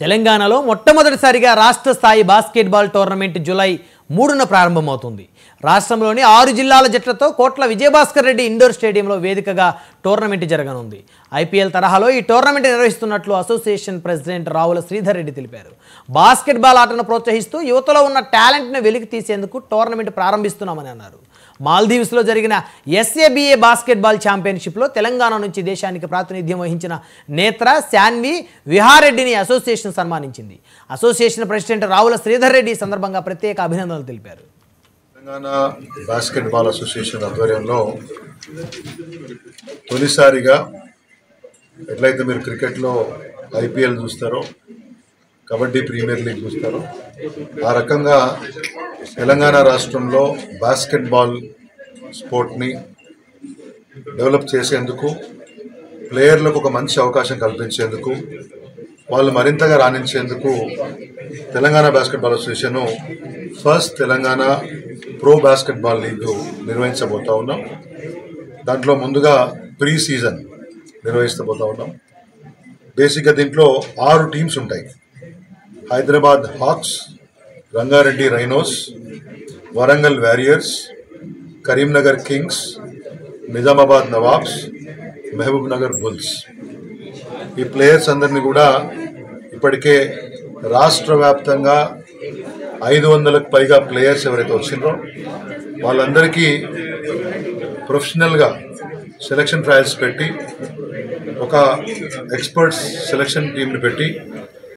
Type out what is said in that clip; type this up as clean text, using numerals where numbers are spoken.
తెలంగాణలో మొట్టమొదటిసారిగా రాష్ట్ర స్థాయి బాస్కెట్బాల్ టోర్నమెంట్ జూలై 3న ప్రారంభమవుతుంది. రాష్ట్రంలోని 6 జిల్లాల జట్లతో కోట్ల విజయభాస్కర్ రెడ్డి ఇండోర్ స్టేడియంలో వేదికగా టోర్నమెంట్ జరగనుంది. ఐపీఎల్ తరహాలో ఈ టోర్నమెంట్ నిర్వహిస్తున్నట్లు అసోసియేషన్ ప్రెసిడెంట్ రావుల శ్రీధర్ రెడ్డి తెలిపారు. బాస్కెట్బాల్ ఆటను ప్రోత్సహిస్తూ యువతలో ఉన్న టాలెంట్ను వెలికి తీసేందుకు టోర్నమెంట్ ప్రారంభిస్తున్నామని అన్నారు. మాల్దీవ్స్లో జరిగిన ఎస్ఏబిఏ బాస్కెట్బాల్ ఛాంపియన్షిప్లో తెలంగాణ నుంచి దేశానికి ప్రాతినిధ్యం వహించిన నేత్ర శాన్వి విహారెడ్డిని అసోసియేషన్ సన్మానించింది. అసోసియేషన్ ప్రెసిడెంట్ రావుల శ్రీధర్ రెడ్డి సందర్భంగా ప్రత్యేక అభినందనలు తెలిపారు. తెలంగాణ బాస్కెట్బాల్ అసోసియేషన్ ఆధ్వర్యంలో తొలిసారిగా ఎట్లయితే మీరు క్రికెట్లో ఐపీఎల్ చూస్తారో, కబడ్డీ ప్రీమియర్ లీగ్ చూస్తారో, ఆ రకంగా తెలంగాణ రాష్ట్రంలో బాస్కెట్బాల్ స్పోర్ట్ని డెవలప్ చేసేందుకు, ప్లేయర్లకు ఒక మంచి అవకాశం కల్పించేందుకు, వాళ్ళు మరింతగా రాణించేందుకు Telangana basketball association first Telangana pro basketball league నిర్వహించబోతా ఉన్నాం. దాంట్లో ముందుగా ప్రీ సీజన్ నిర్వహిస్తబోతా ఉన్నాం. బేసిక్గా దీంట్లో 6 టీమ్స్ ఉంటాయి. Hyderabad hawks, Rangareddy rhinos, Warangal warriors, Karimnagar kings, Nizamabad nawabs, Mahabubnagar bulls. ఈ ప్లేయర్స్ అందరినీ కూడా ఇప్పటికే రాష్ట్ర వ్యాప్తంగా 500కు పైగా ప్లేయర్స్ ఎవరైతే వచ్చిందో వాళ్ళందరికీ ప్రొఫెషనల్గా సెలక్షన్ ట్రయల్స్ పెట్టి, ఒక ఎక్స్పర్ట్స్ సెలక్షన్ టీంని పెట్టి